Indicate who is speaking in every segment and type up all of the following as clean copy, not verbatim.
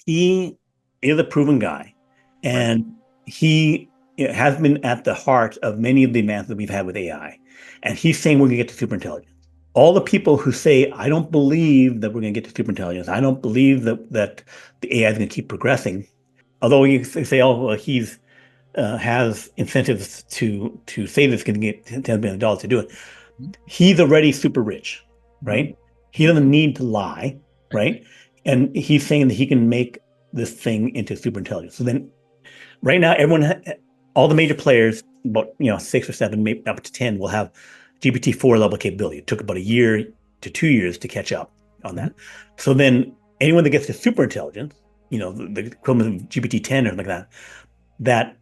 Speaker 1: He is a proven guy, and he has been at the heart of many of the advances we've had with AI. And he's saying we're going to get to superintelligence. All the people who say, I don't believe that we're going to get to superintelligence, I don't believe that the AI is going to keep progressing, although you say, oh, well, he's has incentives to say this, going to get $10 billion to do it. He's already super rich, right? He doesn't need to lie, right? And he's saying that he can make this thing into superintelligence. So then, right now, all the major players, about 6 or 7, maybe up to 10, will have GPT-4 level capability. It took about a year to 2 years to catch up on that. So then, anyone that gets to superintelligence, the equivalent of GPT-10 or something like that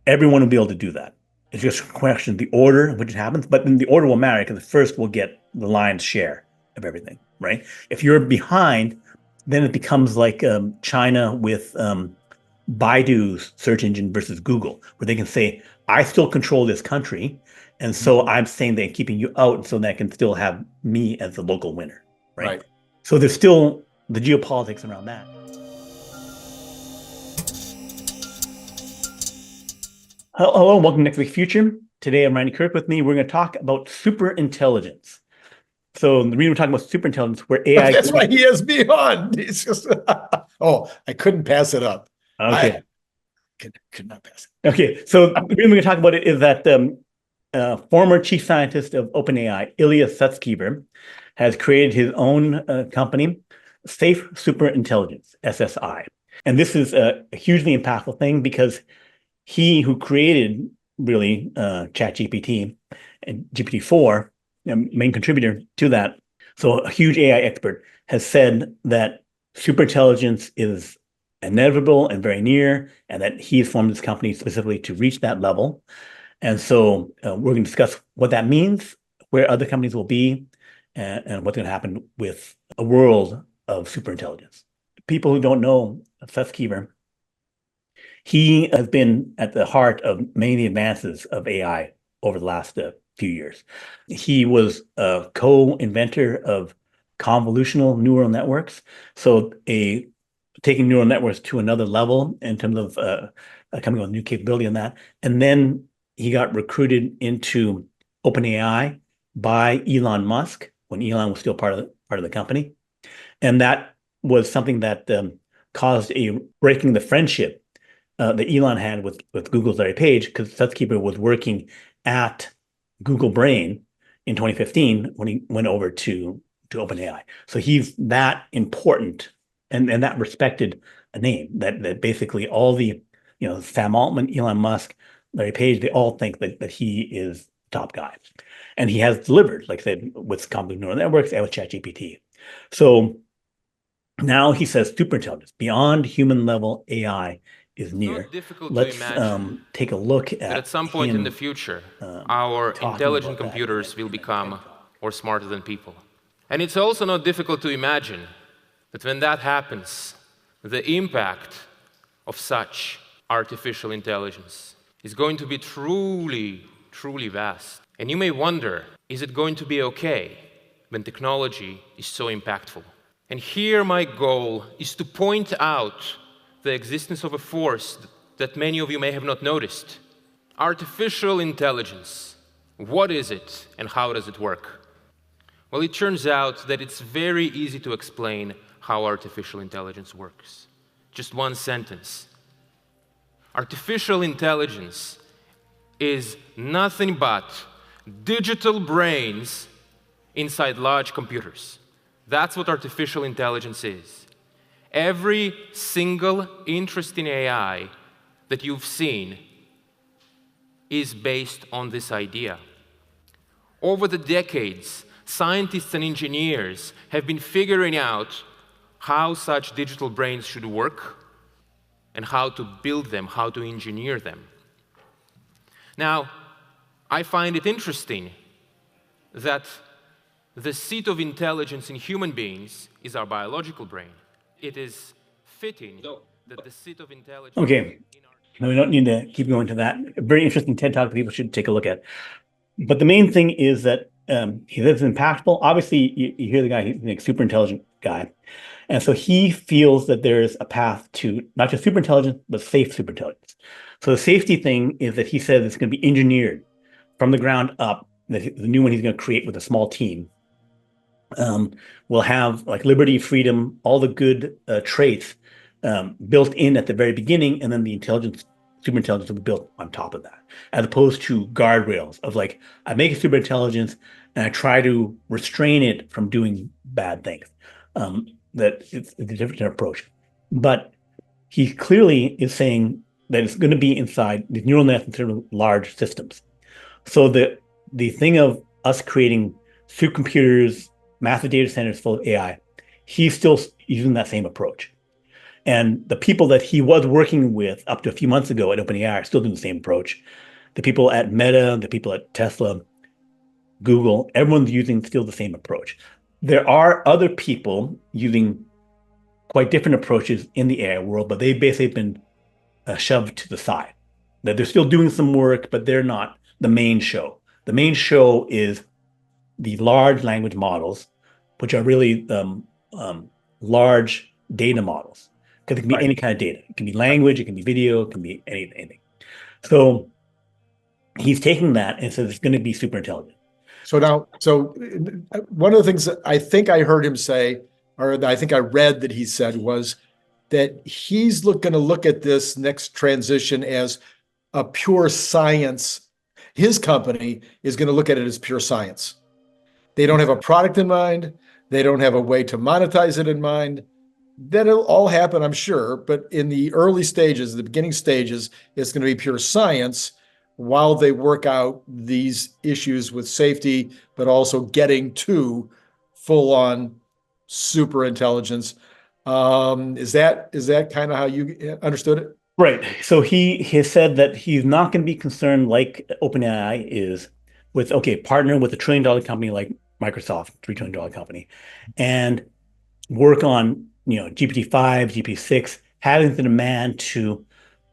Speaker 1: everyone will be able to do that. It's just a question of the order in which it happens, but then the order will matter because the first will get the lion's share of everything, right? If you're behind, then it becomes like China with Baidu's search engine versus Google, where they can say, I still control this country, and so I'm saying they're keeping you out so that I can still have me as the local winner, right? So there's still the geopolitics around that. Hello, welcome to Next Week's Future. Today I'm Randy Kirk with me. We're going to talk about superintelligence. So the reason we're talking about superintelligence, where AI...
Speaker 2: That's why he has me on. It's just, I couldn't pass it up.
Speaker 1: Okay.
Speaker 2: Could not pass it.
Speaker 1: Okay, so the reason we're going to talk about it is that former chief scientist of OpenAI, Ilya Sutskever, has created his own company, Safe Superintelligence, SSI. And this is a hugely impactful thing because he who created really ChatGPT and GPT-4, main contributor to that, so a huge AI expert, has said that superintelligence is inevitable and very near, and that he's formed this company specifically to reach that level. And so we're going to discuss what that means, where other companies will be, and what's going to happen with a world of superintelligence. People who don't know Sutskever, he has been at the heart of many of the advances of AI over the last few years. He was a co-inventor of convolutional neural networks, so taking neural networks to another level in terms of coming with new capability on that. And then he got recruited into OpenAI by Elon Musk when Elon was still part of the company, and that was something that caused a breaking the friendship that Elon had with Google's Larry Page, because Sutskever was working at Google Brain in 2015 when he went over to OpenAI. So he's that important and that respected a name that basically all the, Sam Altman, Elon Musk, Larry Page, they all think that he is the top guy. And he has delivered, like I said, with convolutional neural networks and with ChatGPT. So now he says superintelligence, beyond human level AI is near. Let's take a look
Speaker 3: at some point in the future, our intelligent computers will become more smarter than people. And it's also not difficult to imagine that when that happens, the impact of such artificial intelligence is going to be truly, truly vast. And you may wonder, is it going to be okay when technology is so impactful? And here my goal is to point out the existence of a force that many of you may have not noticed. Artificial intelligence. What is it and how does it work? Well, it turns out that it's very easy to explain how artificial intelligence works. Just one sentence. Artificial intelligence is nothing but digital brains inside large computers. That's what artificial intelligence is. Every single interesting AI that you've seen is based on this idea. Over the decades, scientists and engineers have been figuring out how such digital brains should work and how to build them, how to engineer them. Now, I find it interesting that the seat of intelligence in human beings is our biological brain. It is fitting that the seat of intelligence...
Speaker 1: Okay, no, we don't need to keep going to that. A very interesting TED Talk that people should take a look at. But the main thing is that he lives impactful. Obviously, you hear the guy, he's like super intelligent guy. And so he feels that there's a path to not just superintelligence, but safe superintelligence. So the safety thing is that he says it's going to be engineered from the ground up, that the new one he's going to create with a small team will have like liberty, freedom, all the good traits built in at the very beginning, and then the superintelligence will be built on top of that, as opposed to guardrails of like, I make a superintelligence and I try to restrain it from doing bad things. That it's a different approach. But he clearly is saying that it's going to be inside these neural nets instead of large systems. So the thing of us creating supercomputers, massive data centers full of AI, he's still using that same approach. And the people that he was working with up to a few months ago at OpenAI are still doing the same approach. The people at Meta, the people at Tesla, Google, everyone's using still the same approach. There are other people using quite different approaches in the AI world, but they've basically been shoved to the side. That they're still doing some work, but they're not the main show. The main show is the large language models, which are really large data models, because it can be any kind of data. It can be language, it can be video, it can be anything. So he's taking that and says it's going to be super intelligent.
Speaker 2: So one of the things that I think I heard him say, or I think I read that he said, was that he's going to look at this next transition as a pure science. His company is going to look at it as pure science. They don't have a product in mind. They don't have a way to monetize it in mind. That'll all happen, I'm sure. But in the early stages, the beginning stages, it's going to be pure science while they work out these issues with safety, but also getting to full-on super intelligence. Is that kind of how you understood it?
Speaker 1: Right. So he has said that he's not going to be concerned like OpenAI is with, okay, partner with a $1 trillion company like Microsoft, $3 trillion company, and work on, GPT-5, GPT-6, having the demand to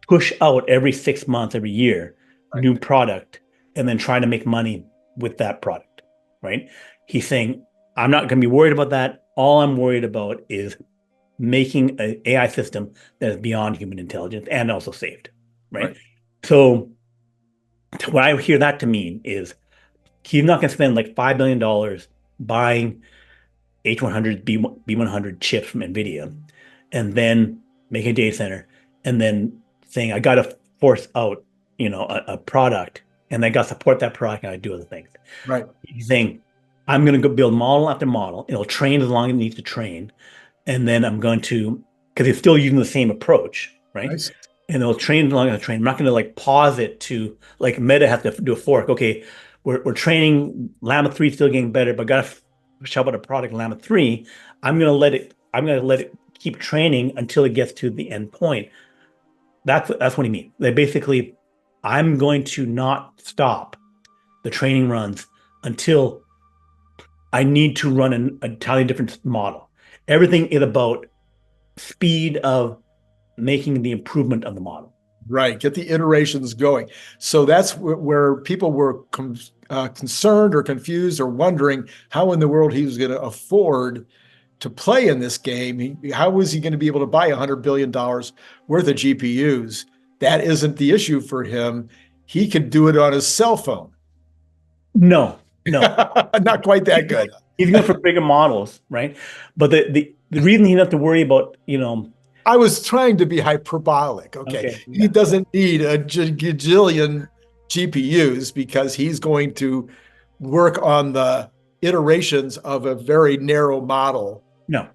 Speaker 1: push out every 6 months, every year, new product, and then try to make money with that product, right? He's saying, I'm not going to be worried about that. All I'm worried about is making an AI system that is beyond human intelligence and also saved, right? So what I hear that to mean is he's not going to spend like $5 billion buying H100, B100 chips from NVIDIA and then making a data center and then saying, I got to force out, a product and I got to support that product and I do other things.
Speaker 2: Right.
Speaker 1: He's saying, I'm going to go build model after model. It'll train as long as it needs to train. And then I'm going to, because it's still using the same approach, right?
Speaker 2: Nice.
Speaker 1: And it'll train as long as I train. I'm not going to like pause it to like Meta has to do a fork. Okay, we're training Llama 3 still getting better, but got to shove out a product Llama 3. I'm going to let it keep training until it gets to the end point. That's what he means. They basically, I'm going to not stop the training runs until I need to run an entirely different model. Everything is about speed of making the improvement of the model.
Speaker 2: Right. Get the iterations going. So that's where people were concerned or confused or wondering how in the world he was going to afford to play in this game. How was he going to be able to buy $100 billion worth of GPUs? That isn't the issue for him. He could do it on his cell phone.
Speaker 1: No.
Speaker 2: Not quite that good.
Speaker 1: He's going for bigger models, right? But the reason he doesn't have to worry about,
Speaker 2: I was trying to be hyperbolic. Okay. He doesn't need a gajillion GPUs because he's going to work on the iterations of a very narrow model.
Speaker 1: No.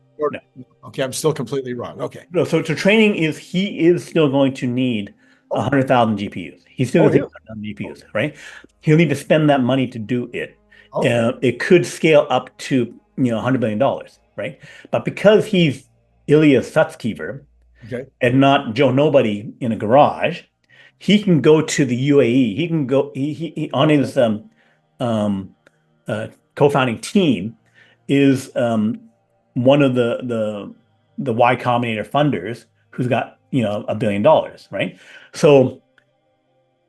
Speaker 2: Okay, I'm still completely wrong. Okay.
Speaker 1: No, so training he is still going to need 100,000 GPUs. He's still going to need 100,000 GPUs, right? He'll need to spend that money to do it. It could scale up to $100 billion, right? But because he's Ilya Sutskever and not Joe Nobody in a garage, he can go to the UAE. He can go. He on his co-founding team is one of the Y Combinator funders who's got $1 billion, right? So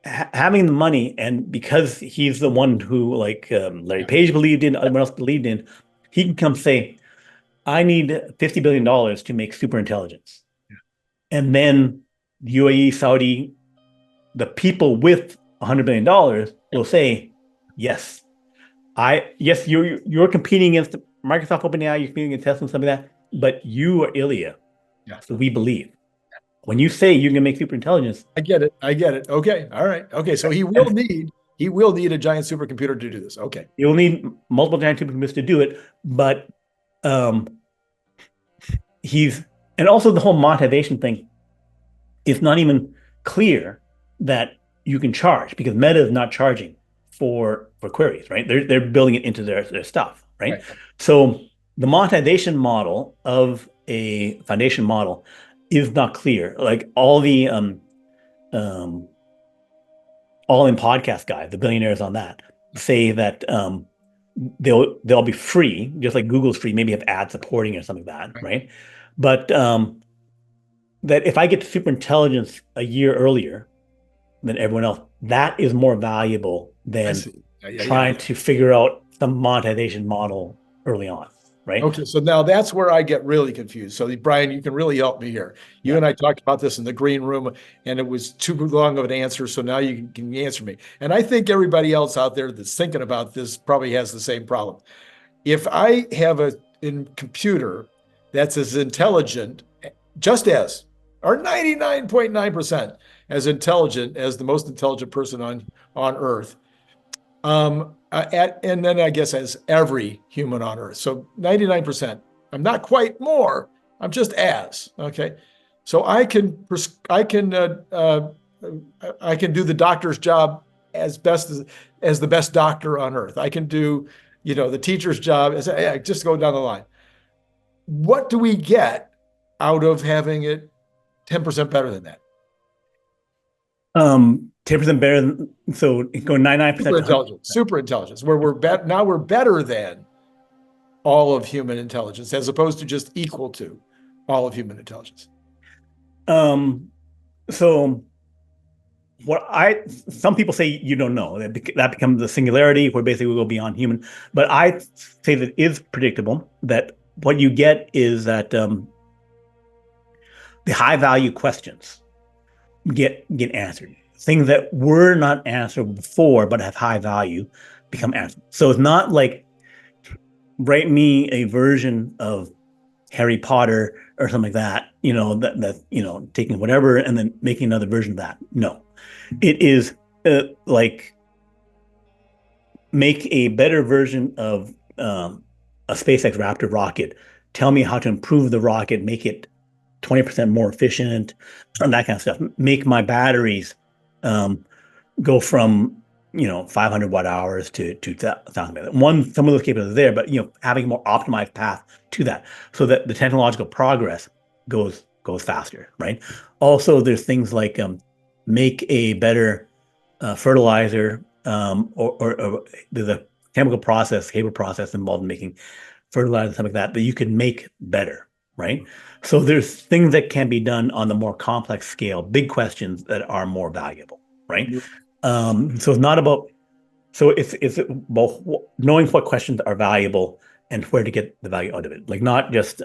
Speaker 1: having the money, and because he's the one who, like, Larry Page believed in, everyone else believed in, he can come say, I need $50 billion to make superintelligence. And then UAE, Saudi, the people with $100 billion will say, yes, yes, you're competing against Microsoft, OpenAI, you're competing against Tesla and something like that, but you are Ilya.
Speaker 2: Yeah.
Speaker 1: So we believe. When you say you're going to make superintelligence.
Speaker 2: I get it. Okay. All right. Okay. So he will need a giant supercomputer to do this. Okay.
Speaker 1: You'll need multiple giant supercomputers to do it, but and also the whole monetization thing, it's not even clear that you can charge, because Meta is not charging for queries, right? They're building it into their stuff, right? So the monetization model of a foundation model is not clear. Like all the all in podcast guys, the billionaires on that, say that they'll be free, just like Google's free, maybe have ad supporting or something like that, right? But that if I get to superintelligence a year earlier than everyone else, that is more valuable than trying to figure out some monetization model early on, right?
Speaker 2: Okay, so now that's where I get really confused. So Brian, you can really help me here. You and I talked about this in the green room, and it was too long of an answer, so now you can answer me. And I think everybody else out there that's thinking about this probably has the same problem. If I have a computer that's as intelligent, or 99.9% as intelligent as the most intelligent person on Earth, and then I guess as every human on Earth. So 99%. I'm not quite more. I'm just as, okay. So I can do the doctor's job as best as the best doctor on Earth. I can do, the teacher's job. Just go down the line. What do we get out of having it 10% better than that?
Speaker 1: 10% better than, so going 99%.
Speaker 2: Super intelligence, where we're better than all of human intelligence, as opposed to just equal to all of human intelligence.
Speaker 1: So some people say you don't know, that becomes the singularity where basically we go beyond human. But I say that it is predictable that what you get is that the high value questions get answered. Things that were not answered before but have high value become answered. So it's not like write me a version of Harry Potter or something like that, that taking whatever and then making another version of that. No, it is like make a better version of a SpaceX Raptor rocket. Tell me how to improve the rocket, make it 20% more efficient, and that kind of stuff. Make my batteries go from 500 watt hours to 2,000. Some of those capabilities are there, but having a more optimized path to that, so that the technological progress goes faster, right? Also, there's things like make a better fertilizer, or there's a chemical process involved in making fertilizer, something like that you can make better, right? So there's things that can be done on the more complex scale, big questions that are more valuable, right? So it's not about, so it's about knowing what questions are valuable and where to get the value out of it. Like not just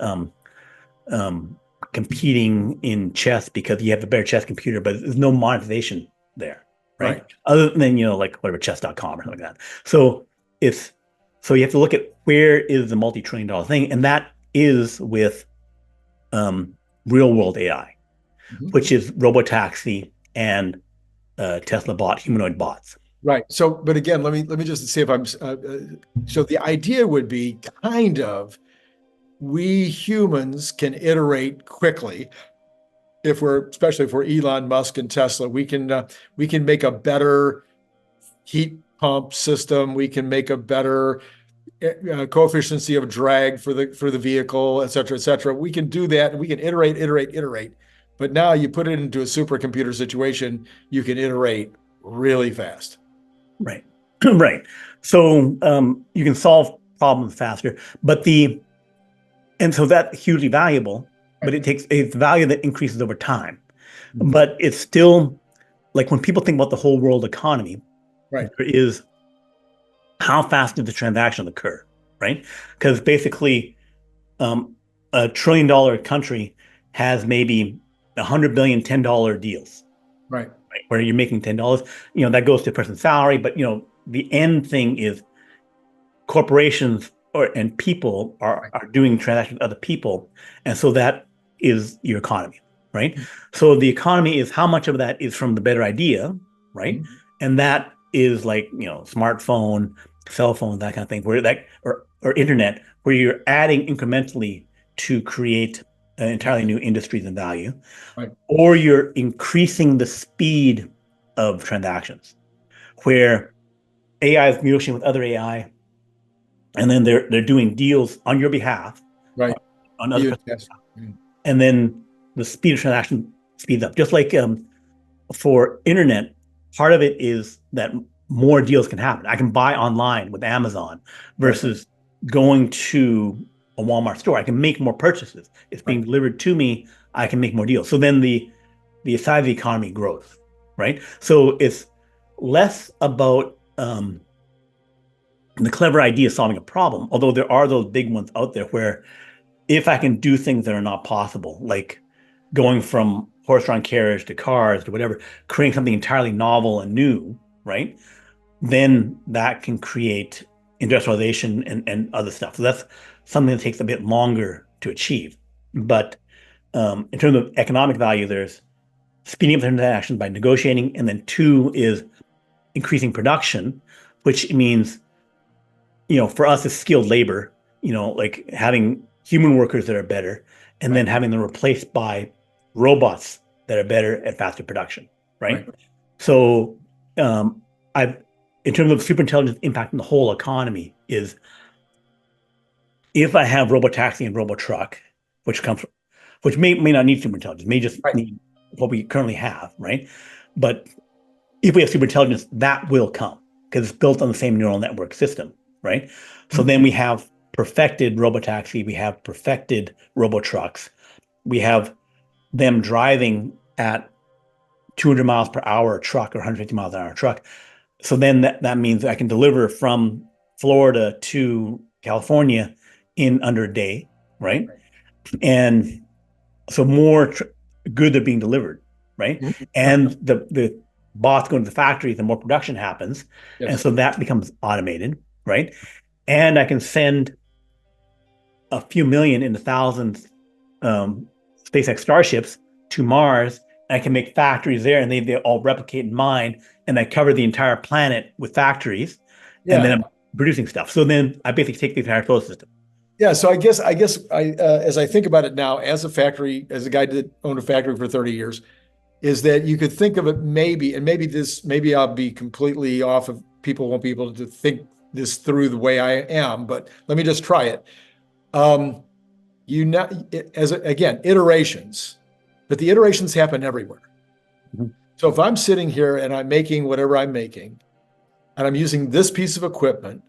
Speaker 1: competing in chess because you have a better chess computer, but there's no monetization there, right? Other than, like whatever, chess.com or something like that. So you have to look at where is the multi-trillion-dollar thing, and that is with real world AI, which is robotaxi and Tesla humanoid bots.
Speaker 2: Right. So, but again, let me just see if I'm. So the idea would be kind of, we humans can iterate quickly. Especially if we're Elon Musk and Tesla, we can make a better heat pump system. We can make a better coefficient of drag for the vehicle, et cetera, et cetera. We can do that, and we can iterate. But now you put it into a supercomputer situation, you can iterate really fast.
Speaker 1: Right. Right. So you can solve problems faster, and so that's hugely valuable, but it's value that increases over time. But it's still like when people think about the whole world economy,
Speaker 2: Right.
Speaker 1: there is how fast did the transaction occur, right? Because basically, a $1 trillion country has maybe 100 billion $10 deals,
Speaker 2: Right.
Speaker 1: right? Where you're making $10, that goes to a person's salary, but the end thing is corporations and people are doing transactions with other people, and so that is your economy, right? So the economy is how much of that is from the better idea, right? And that is like smartphone, cell phone, that kind of thing, where that or internet, where you're adding incrementally to create entirely new industries and value,
Speaker 2: Right.
Speaker 1: or you're increasing the speed of transactions, where AI is negotiating with other AI, and then they're doing deals on your behalf,
Speaker 2: Right.
Speaker 1: on other,
Speaker 2: Yes.
Speaker 1: and then the speed of transaction speeds up. Just like for internet, part of it is that more deals can happen. I can buy online with Amazon versus going to a Walmart store. I can make more purchases. It's being delivered to me. I can make more deals. So then the size of the economy grows, right? So it's less about the clever idea solving a problem, although there are those big ones out there where if I can do things that are not possible, like going from horse-drawn carriage to cars to whatever, creating something entirely novel and new, right? Then that can create industrialization and other stuff. So that's something that takes a bit longer to achieve. But in terms of economic value, there's speeding up the transaction by negotiating, and then two is increasing production, which means for us, it's skilled labor, like having human workers that are better, and then having them replaced by robots that are better at faster production, right? So in terms of superintelligence impact on the whole economy is if I have robotaxi and robotruck, which may not need superintelligence, may just need what we currently have, right? But if we have superintelligence, that will come because it's built on the same neural network system, right? So then we have perfected robotaxi, we have perfected robotrucks, we have them driving at 200 miles per hour truck or 150 miles an hour truck. So then that means I can deliver from Florida to California in under a day, right? And so more goods are being delivered, right? And the boss going to the factory, the more production happens. And so that becomes automated, right? And I can send a few million into thousands SpaceX Starships to Mars. And I can make factories there, and they all replicate in mine, and I cover the entire planet with factories, and then I'm producing stuff. So then I basically take the entire solar system.
Speaker 2: Yeah, so I guess as I think about it now, as a guy that owned a factory for 30 years, is that you could think of it maybe I'll be completely off of, people won't be able to think this through the way I am, but let me just try it. Again, iterations, but the iterations happen everywhere. So if I'm sitting here and I'm making whatever I'm making, and I'm using this piece of equipment,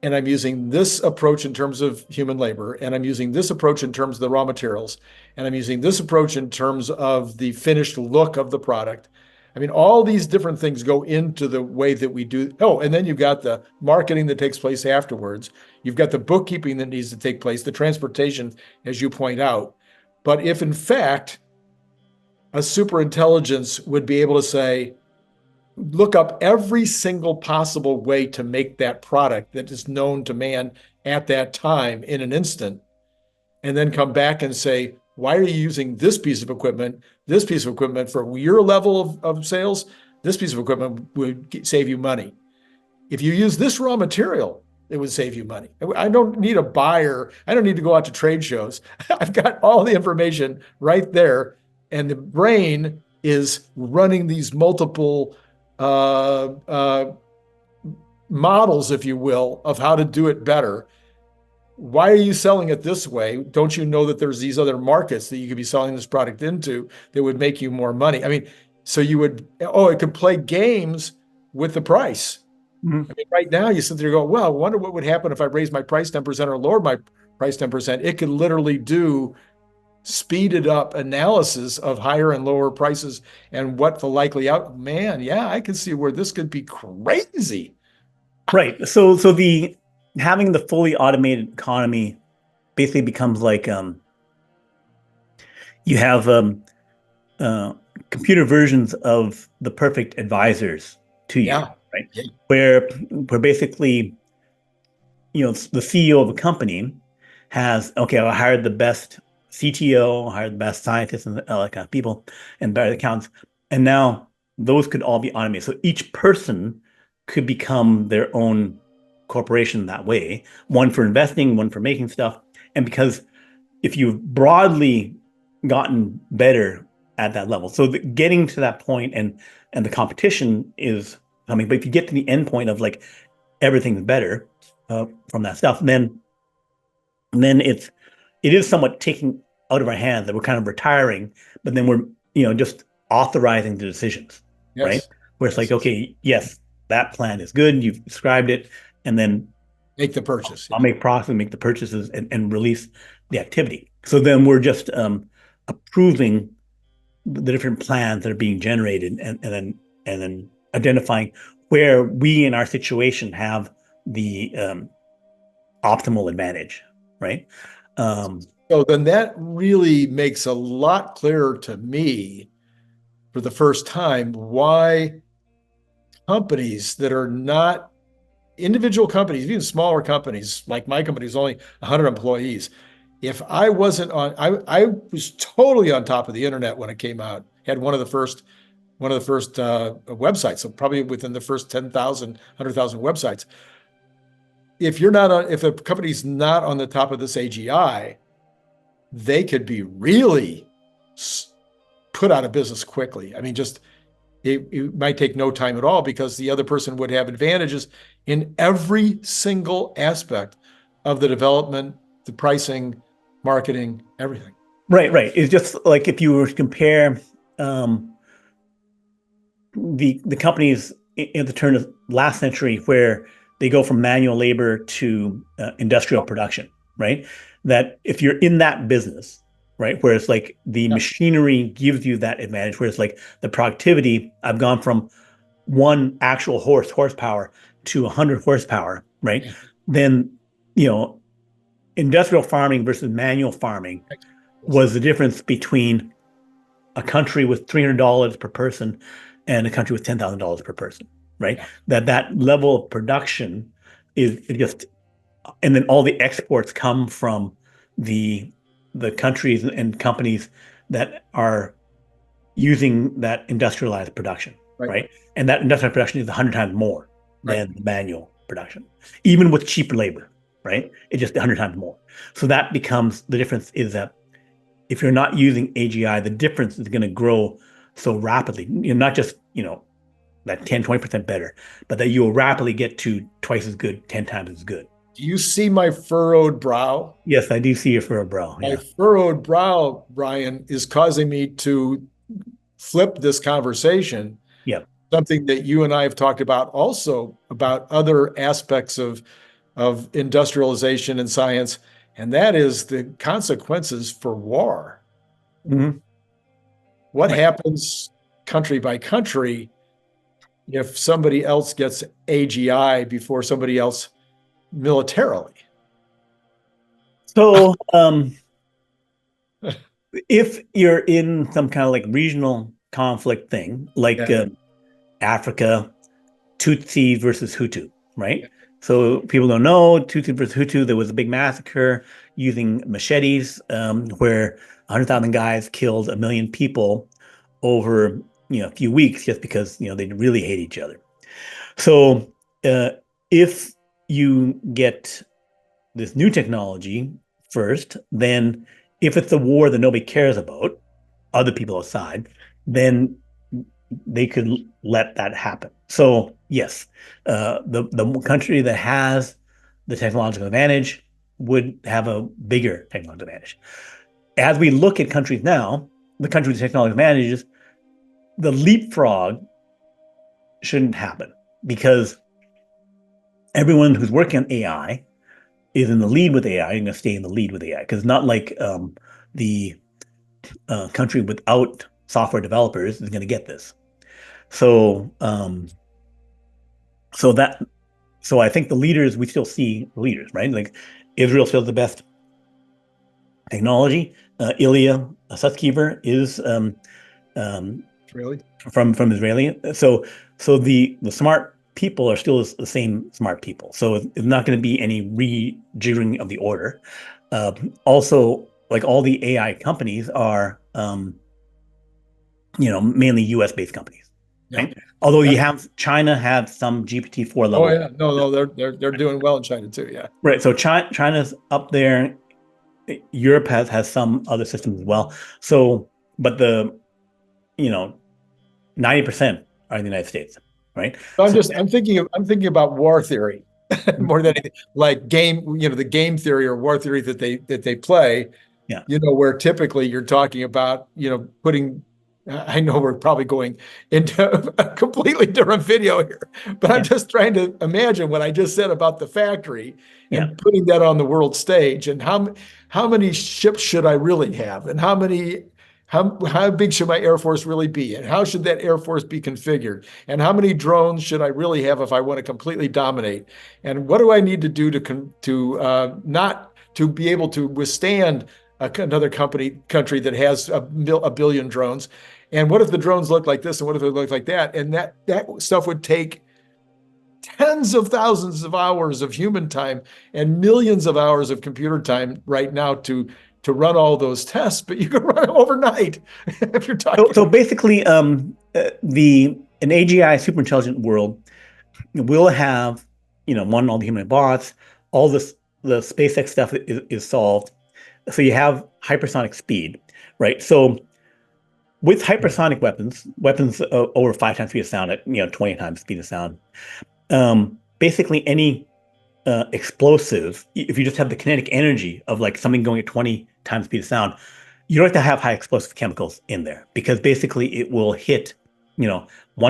Speaker 2: and I'm using this approach in terms of human labor, and I'm using this approach in terms of the raw materials, and I'm using this approach in terms of the finished look of the product. I mean, all these different things go into the way that we do. Oh, and then you've got the marketing that takes place afterwards. You've got the bookkeeping that needs to take place, the transportation, as you point out. But if in fact, a superintelligence would be able to say, look up every single possible way to make that product that is known to man at that time in an instant, and then come back and say, why are you using this piece of equipment for your level of sales? This piece of equipment would save you money. If you use this raw material, it would save you money. I don't need a buyer. I don't need to go out to trade shows. I've got all the information right there, and the brain is running these multiple models, if you will, of how to do it better. Why are you selling it this way? Don't you know that there's these other markets that you could be selling this product into that would make you more money? I mean, so it could play games with the price. I mean, right now you sit there and go, well, I wonder what would happen if I raised my price 10% or lowered my price 10%. It could literally do speeded up analysis of higher and lower prices and what the likely man, yeah, I can see where this could be crazy.
Speaker 1: Right. So the having the fully automated economy basically becomes like you have uh, computer versions of the perfect advisors to you,
Speaker 2: Yeah.
Speaker 1: right?
Speaker 2: Yeah.
Speaker 1: Where basically, the CEO of a company has, okay, I hired the best CTO, hired the best scientists and like people and better accounts, and now those could all be automated. So each person could become their own corporation that way, one for investing, one for making stuff. And because if you've broadly gotten better at that level, so getting to that point and the competition is coming, but if you get to the end point of like everything's better from that stuff, then it is somewhat taking out of our hands that we're kind of retiring, but then we're just authorizing the decisions, right?
Speaker 2: Yes.
Speaker 1: Where it's like, okay, yes, that plan is good, you've described it, and then
Speaker 2: Make the purchase.
Speaker 1: I'll make profit, make the purchases, and release the activity. So then we're just approving the different plans that are being generated, and then identifying where we in our situation have the optimal advantage, right?
Speaker 2: So then that really makes a lot clearer to me for the first time why companies that are not individual companies, even smaller companies, like my company is only 100 employees. If I wasn't on, I was totally on top of the internet when it came out. Had one of the first websites, so probably within the first 10,000, 100,000 websites. If a company's not on the top of this AGI, they could be really put out of business quickly. I mean, it might take no time at all because the other person would have advantages in every single aspect of the development, the pricing, marketing, everything.
Speaker 1: Right. It's just like if you were to compare the companies in the turn of last century where they go from manual labor to industrial production, right? That if you're in that business, right, where it's like the machinery gives you that advantage, where it's like the productivity, I've gone from one actual horsepower to 100 horsepower, right? Then, industrial farming versus manual farming was the difference between a country with $300 per person and a country with $10,000 per person, right? That level of production is just, and then all the exports come from the countries and companies that are using that industrialized production, right? And that industrial production is 100 times more than the manual production, even with cheaper labor, right? It's just 100 times more. So that becomes the difference is that if you're not using AGI, the difference is going to grow so rapidly. Not just, that 10, 20% better, but that you'll rapidly get to twice as good, 10 times as good.
Speaker 2: Do you see my furrowed brow?
Speaker 1: Yes, I do see your furrowed brow.
Speaker 2: My furrowed brow, Brian, is causing me to flip this conversation.
Speaker 1: Yep.
Speaker 2: Something that you and I have talked about also about other aspects of industrialization and science, and that is the consequences for war.
Speaker 1: Mm-hmm.
Speaker 2: What happens country by country if somebody else gets AGI before somebody else militarily?
Speaker 1: So, if you're in some kind of like regional conflict thing, like Africa, Tutsi versus Hutu, right? So people don't know, Tutsi versus Hutu, there was a big massacre using machetes where 100,000 guys killed 1 million people over a few weeks just because they really hate each other. So if you get this new technology first, then if it's a war that nobody cares about, other people aside, then they could let that happen. So yes, the country that has the technological advantage would have a bigger technological advantage. As we look at countries now, the country with technological advantages, the leapfrog shouldn't happen because everyone who's working on AI is in the lead with AI. You're going to stay in the lead with AI because not like the country without software developers is going to get this. So, so I think the leaders, we still see leaders, right? Like Israel still has the best technology. Ilya Sutskever is
Speaker 2: Really?
Speaker 1: from Israeli. So the smart people are still the same smart people. So it's not going to be any rejiggering of the order. Also, like all the AI companies are, mainly U.S. based companies,
Speaker 2: Yeah.
Speaker 1: right? Although you have China had some GPT-4 level.
Speaker 2: Oh yeah, no, they're doing well in China too. Yeah.
Speaker 1: Right. So China's up there. Europe has some other systems as well. So, but 90% are in the United States, right?
Speaker 2: So
Speaker 1: So
Speaker 2: I'm thinking about war theory more than anything, like the game theory or war theory that they play.
Speaker 1: yeah,
Speaker 2: Where typically you're talking about, putting. I know we're probably going into a completely different video here, but I'm just trying to imagine what I just said about the factory and putting that on the world stage, and how many ships should I really have, and how big should my Air Force really be, and how should that Air Force be configured, and how many drones should I really have if I want to completely dominate, and what do I need to do not to be able to withstand another country that has a billion drones, and what if the drones look like this, and what if they look like that, and that stuff would take tens of thousands of hours of human time and millions of hours of computer time right now to run all those tests, but you can run it overnight if you're talking.
Speaker 1: So basically, an AGI superintelligent world will have, all the human bots, all the SpaceX stuff is solved. So you have hypersonic speed, right? So with hypersonic weapons over 5 times speed of sound at 20 times speed of sound, basically any explosive, if you just have the kinetic energy of like something going at 20 times speed of sound, you don't have to have high explosive chemicals in there, because basically it will hit, 1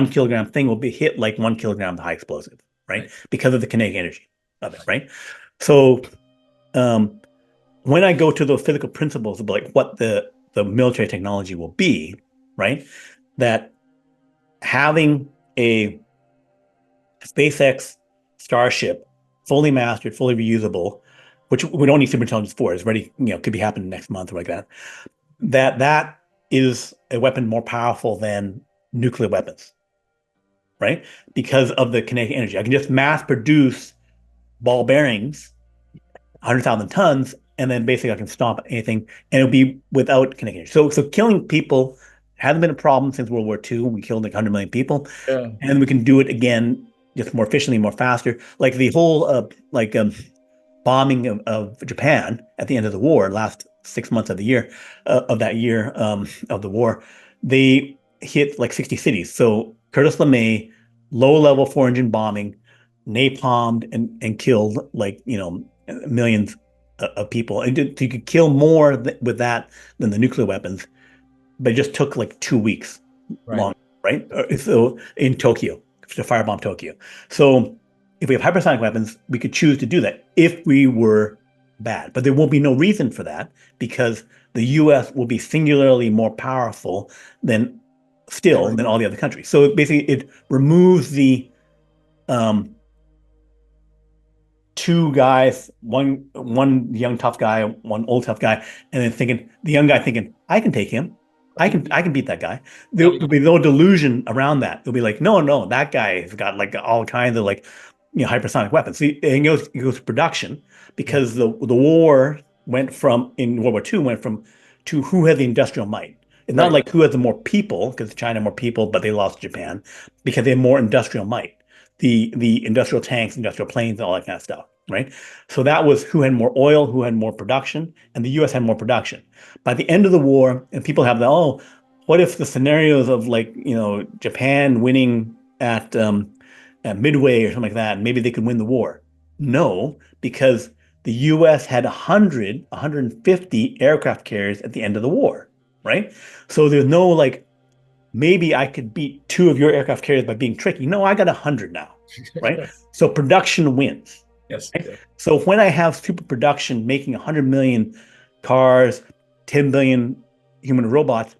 Speaker 1: kilogram thing will be hit like 1 kilogram of high explosive, right? Because of the kinetic energy of it, right? So when I go to those physical principles of like what the military technology will be, right? That having a SpaceX Starship fully mastered, fully reusable, which we don't need superintelligence for, is ready, could be happening next month or like that. That is a weapon more powerful than nuclear weapons, right? Because of the kinetic energy. I can just mass produce ball bearings, 100,000 tons, and then basically I can stop anything, and it'll be without kinetic energy. So killing people hasn't been a problem since World War II, when we killed like 100 million people.
Speaker 2: Yeah.
Speaker 1: And we can do it again, just more efficiently, more faster. Like the whole bombing of Japan at the end of the war, last 6 months of the year, of the war, they hit like 60 cities. So Curtis LeMay, low-level 4-engine bombing, napalmed and killed like millions of people. And you could kill more with that than the nuclear weapons, but it just took like 2 weeks long, right? So in Tokyo, to firebomb Tokyo. So if we have hypersonic weapons, we could choose to do that if we were bad. But there won't be no reason for that, because the U.S. will be singularly more powerful than all the other countries. So basically, it removes the two guys, one young tough guy, one old tough guy, and then the young guy thinking, I can take him. I can beat that guy. There'll be no delusion around that. They'll be like, no, that guy has got like all kinds of like, hypersonic weapons. See, and it goes to production, because the war in World War II went from to who had the industrial might. It's not like who had the more people, because China had more people, but they lost Japan because they had more industrial might. The industrial tanks, industrial planes, all that kind of stuff, right? So that was who had more oil, who had more production, and the U.S. had more production. By the end of the war, and people have what if the scenarios of like, Japan winning at Midway or something like that, and maybe they could win the war? No, because the U.S. had 150 aircraft carriers at the end of the war, right? So there's no like, maybe I could beat 2 of your aircraft carriers by being tricky. No, I got 100 now, right? So production wins.
Speaker 2: Yes.
Speaker 1: Right? Yeah. So when I have super production making 100 million cars, 10 billion human robots,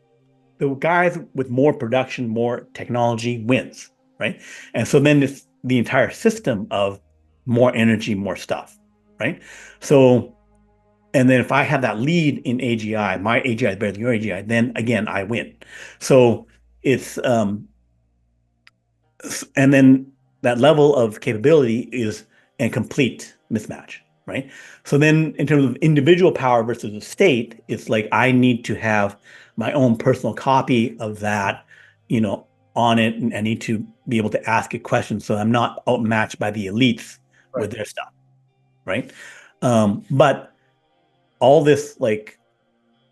Speaker 1: the guys with more production, more technology wins, right? And so then it's the entire system of more energy, more stuff, right? So, and then if I have that lead in AGI, my AGI is better than your AGI, then again, I win. So it's, and then that level of capability is a complete mismatch, right? So then in terms of individual power versus the state, it's like I need to have my own personal copy of that, on it, and I need to be able to ask it questions so I'm not outmatched by the elites with their stuff, right? But all this, like,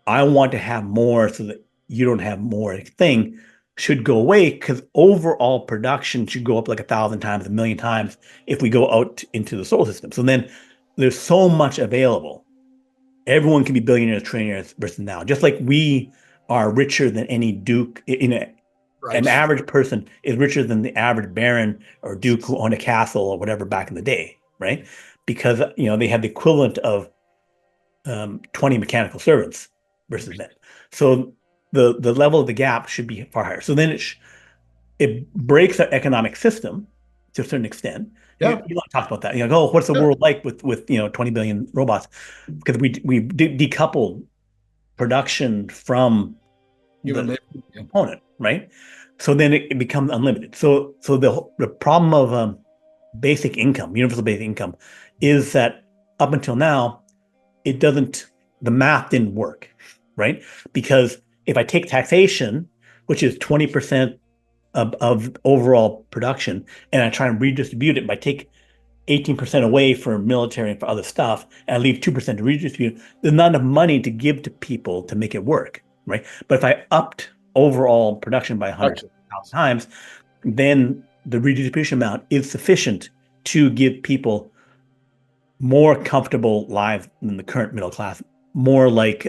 Speaker 1: I want to have more so that you don't have more thing should go away, because overall production should go up like 1,000 times, 1,000,000 times if we go out into the solar system. So then there's so much available. Everyone can be billionaires, trillionaires versus now. Just like we are richer than any duke. An average person is richer than the average baron or duke who owned a castle or whatever back in the day, right? Because they had the equivalent of 20 mechanical servants versus men. So the level of the gap should be far higher. So then it breaks our economic system to a certain extent.
Speaker 2: Yeah.
Speaker 1: Elon talked about that. What's the world like with 20 billion robots? Because we decoupled production from the component, right? So then it becomes unlimited. So the problem of basic income, universal basic income, is that up until now, the math didn't work, right? Because if I take taxation, which is 20% of overall production, and I try and redistribute it, by take 18% away for military and for other stuff, and I leave 2% to redistribute, there's not enough money to give to people to make it work, right? But if I upped overall production by 100,000 times, then the redistribution amount is sufficient to give people more comfortable lives than the current middle class, more like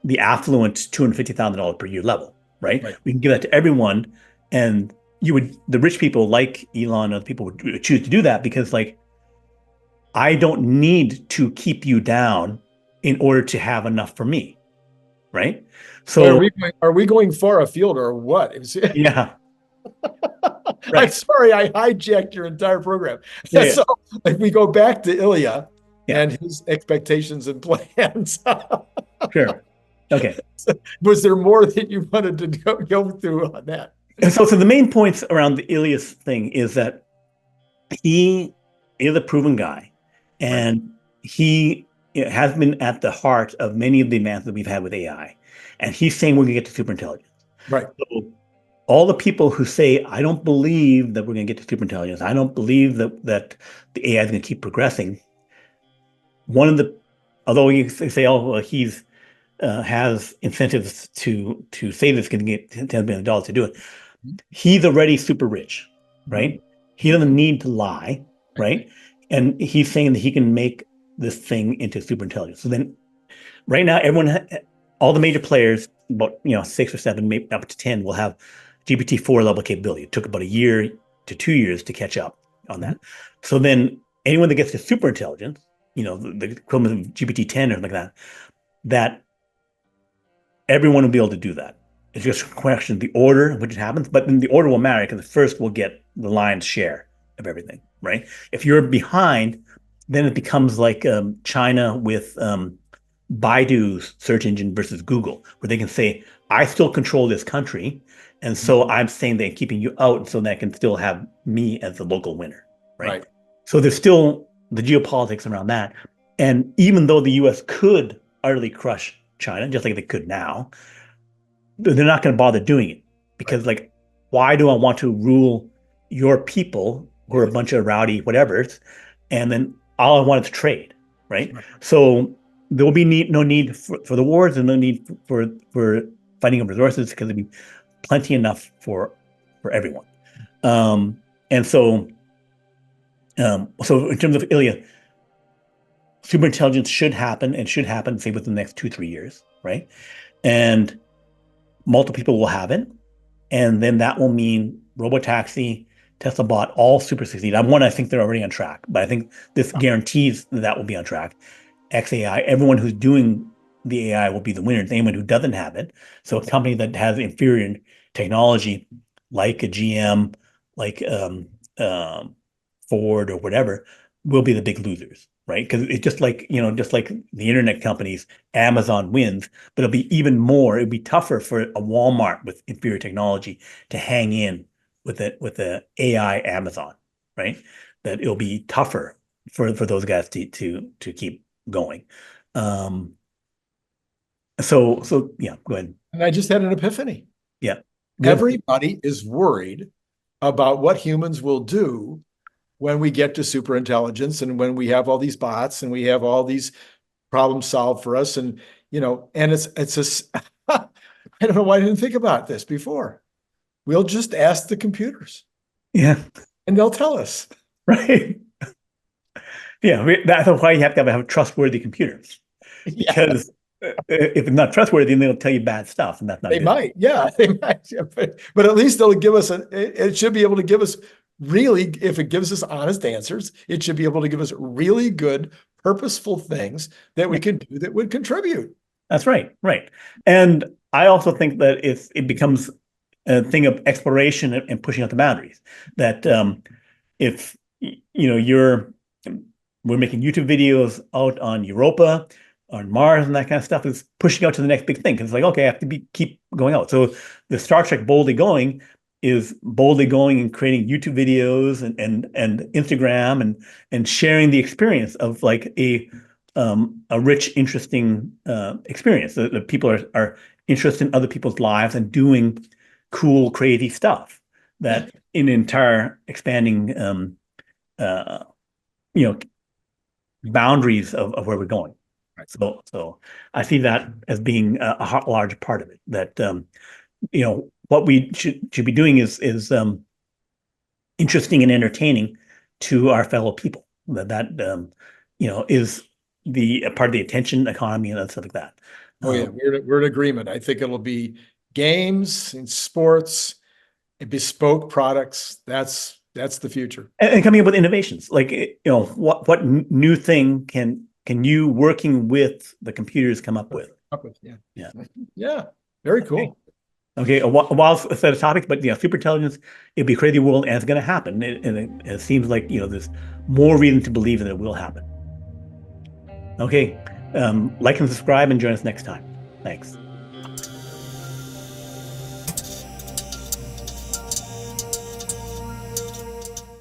Speaker 1: the affluent $250,000 per year level, right? We can give that to everyone, and the rich people like Elon and other people would choose to do that because, like, I don't need to keep you down in order to have enough for me, right? So
Speaker 2: are we going far afield or what?
Speaker 1: Yeah.
Speaker 2: Right. I'm sorry, I hijacked your entire program.
Speaker 1: Yeah.
Speaker 2: So if we go back to Ilya and his expectations and plans.
Speaker 1: Sure. Okay.
Speaker 2: Was there more that you wanted to go through on that?
Speaker 1: And so the main points around the Ilya's thing is that he is a proven guy, and he has been at the heart of many of the advances that we've had with AI. And he's saying we're going to get to superintelligence.
Speaker 2: Right. So
Speaker 1: all the people who say, I don't believe that we're going to get to superintelligence, I don't believe that the AI is going to keep progressing. Although you say, oh, well, he's has incentives to say this, going to get $10 billion to do it. He's already super rich, right? He doesn't need to lie, right? And he's saying that he can make this thing into superintelligence. So then right now, all the major players, about 6 or 7, maybe up to 10, will have GPT-4 level capability. It took about a year to 2 years to catch up on that. So then anyone that gets to superintelligence, the equivalent of GPT-10 or something like that everyone will be able to do that. It's just a question of the order in which it happens, but then the order will matter because the first will get the lion's share of everything, right? If you're behind, then it becomes like China with Baidu's search engine versus Google, where they can say, I still control this country, and so I'm saying they're keeping you out so that I can still have me as the local winner, right? So there's still the geopolitics around that. And even though the US could utterly crush China, just like they could now, they're not going to bother doing it because, like, why do I want to rule your people who are a bunch of rowdy whatevers, and then all I want is trade, right? So there will be no need for the wars, and no need for fighting of resources because there'll be plenty enough for everyone. And so in terms of Ilya, superintelligence should happen, say, within the next 2-3 years, right? And multiple people will have it. And then that will mean robotaxi, Tesla bot, all super succeed. I think they're already on track, but I think this guarantees that will be on track. XAI, everyone who's doing the AI will be the winner. It's anyone who doesn't have it. So a company that has inferior technology, like a GM, like Ford or whatever, will be the big losers, right? Because it's just like, just like the internet companies, Amazon wins, but it'll be even more. It'll be tougher for a Walmart with inferior technology to hang in with the AI Amazon, right? That it'll be tougher for those guys to keep going. So yeah, go ahead.
Speaker 2: And I just had an epiphany.
Speaker 1: Yeah.
Speaker 2: Everybody is worried about what humans will do when we get to superintelligence and when we have all these bots and we have all these problems solved for us. And, and it's I don't know why I didn't think about this before. We'll just ask the computers.
Speaker 1: Yeah.
Speaker 2: And they'll tell us.
Speaker 1: Right. Yeah. That's why you have to have trustworthy computers. Because if it's not trustworthy, then they'll tell you bad stuff, and that's not
Speaker 2: They
Speaker 1: good.
Speaker 2: might. Yeah. They might. But at least they'll give us it should be able to give us really, if it gives us honest answers, it should be able to give us really good, purposeful things that we can do that would contribute.
Speaker 1: That's right. Right. And I also think that it becomes a thing of exploration and pushing out the boundaries. That if we're making YouTube videos out on Europa, on Mars, and that kind of stuff, is pushing out to the next big thing. Because it's like, okay, I have to keep going out. So the Star Trek Boldly Going is boldly going and creating YouTube videos and Instagram and sharing the experience of like a rich, interesting experience. The people are interested in other people's lives and doing cool, crazy stuff that in entire expanding boundaries of where we're going. Right. So I see that as being a large part of it. That what we should be doing is interesting and entertaining to our fellow people. That is the part of the attention economy and stuff like that.
Speaker 2: Oh yeah, we're in agreement. I think it'll be games and sports and bespoke products. That's the future.
Speaker 1: And coming up with innovations, like what new thing can you, working with the computers, come up with?
Speaker 2: Yeah. Very cool.
Speaker 1: Okay, a wild set of topics, but superintelligence, it'd be a crazy world, and it's going to happen. And it seems like there's more reason to believe that it will happen. Okay, like and subscribe, and join us next time. Thanks.